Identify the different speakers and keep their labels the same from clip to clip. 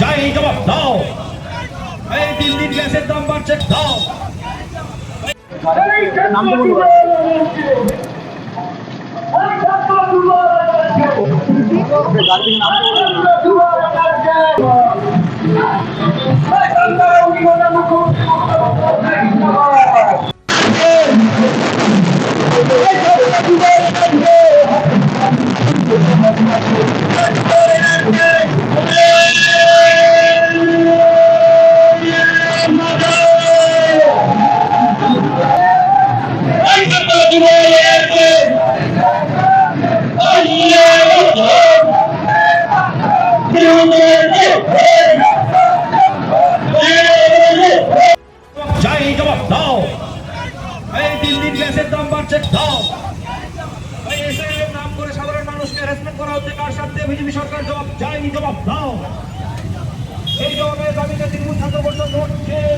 Speaker 1: যাই জবাব দাও। এই দিন দিন গ্যাসের দাম বাড়ছে, দাও।
Speaker 2: নাম তো বলবো। গাড়ি থেকে নাম তো
Speaker 1: যাই জবাব দাও। এই দিন দিন গ্যাসের দাম বাড়ছে, দাও। এই এসআইআর নাম করে সাধারণ মানুষকে হ্যারাসমেন্ট করা হচ্ছে কার স্বার্থে? বিজেপি সরকার জবাব চাই, জবাব দাও। এই জবাবের দাবিতে তৃণমূল ছাত্র পরিষদ ভোট চেয়ে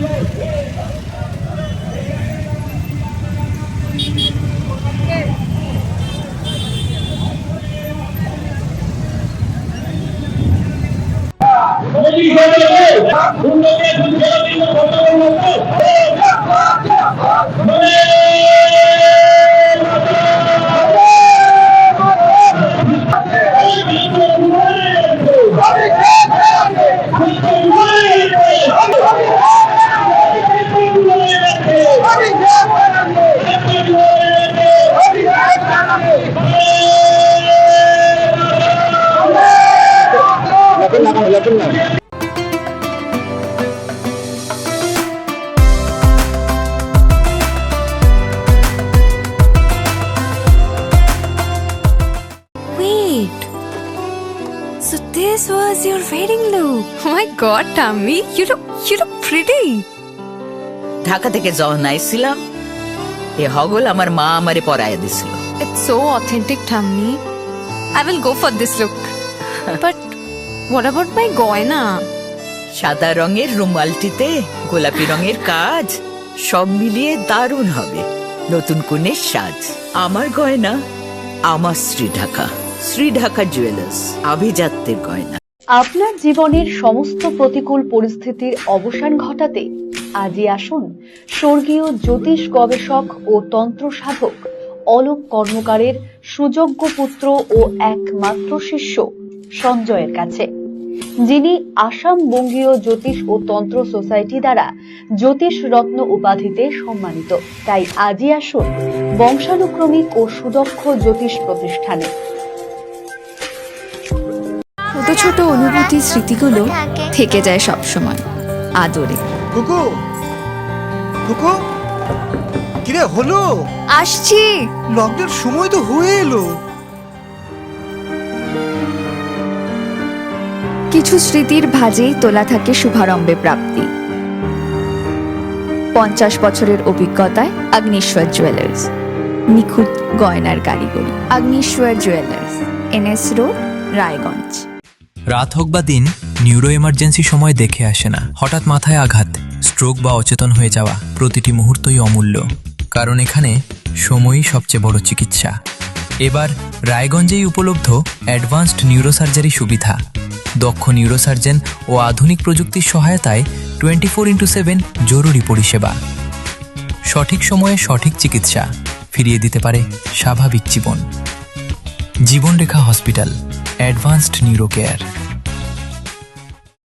Speaker 3: Wait. So this was your wedding look. Oh my god, Tammy, you look pretty.
Speaker 4: Dhaka থেকে যখন আইছিলাম এ হগল আমার মা আমারে পরাইয়া দিছিল।
Speaker 3: It's so authentic, Tammy. I will go for this look. But what about my goina?
Speaker 4: সাদা রঙের রুমালটিতে গোলাপি রঙের কাজ, সব মিলিয়ে দারুণ হবে নতুন কনের সাজ। আমার গয়না আমার শ্রী ঢাকা জুয়েলার্স, আভিজাত্যের গয়না।
Speaker 5: আপনার জীবনের সমস্ত প্রতিকূল পরিস্থিতির অবসান ঘটাতে আজই আসুন স্বর্গীয় জ্যোতিষ গবেষক ও তন্ত্র সাধক অলোক কর্মকারের সুযোগ্য পুত্র ও একমাত্র শিষ্য সঞ্জয়ের কাছে, যিনি আসাম বঙ্গীয় জ্যোতিষ ও তন্ত্র সোসাইটি দ্বারা জ্যোতিষ রত্ন উপাধিতে সম্মানিত। তাই আজই আসুন বংশানুক্রমিক ও সুদক্ষ জ্যোতিষ প্রতিষ্ঠানে।
Speaker 3: ছোট ছোট অনুভূতি স্মৃতিগুলো থেকে যায় সব সময় আদরে।
Speaker 2: কুকু কুকু কিরে হলো?
Speaker 3: আসছি।
Speaker 2: লকডাউন সময় তো হয়ে এলো।
Speaker 3: কিছু স্মৃতির ভাজেই তোলা থাকে শুভারম্ভে প্রাপ্তি। 50 বছরের অভিজ্ঞতায় আগ্নেশ্বর জুয়েলার্স, নিখুঁত গয়নার কারিগরি। Agneshwar jewellers, NS road, Raiganj.
Speaker 6: রাত হোক বা দিন, নিউরো এমার্জেন্সি সময় দেখে আসে না। হঠাৎ মাথায় আঘাত, স্ট্রোক বা অচেতন হয়ে যাওয়া, প্রতিটি মুহূর্তই অমূল্য, কারণ এখানে সময়ই সবচেয়ে বড় চিকিৎসা। এবার রায়গঞ্জেই উপলব্ধ অ্যাডভান্সড নিউরোসার্জারি সুবিধা। দক্ষ নিউরোসার্জন ও আধুনিক প্রযুক্তির সহায়তায় 24x7 জরুরি পরিষেবা। সঠিক সময়ে সঠিক চিকিৎসা ফিরিয়ে দিতে পারে স্বাভাবিক জীবন। জীবনরেখা হসপিটাল, অ্যাডভান্সড নিউরো কেয়ার।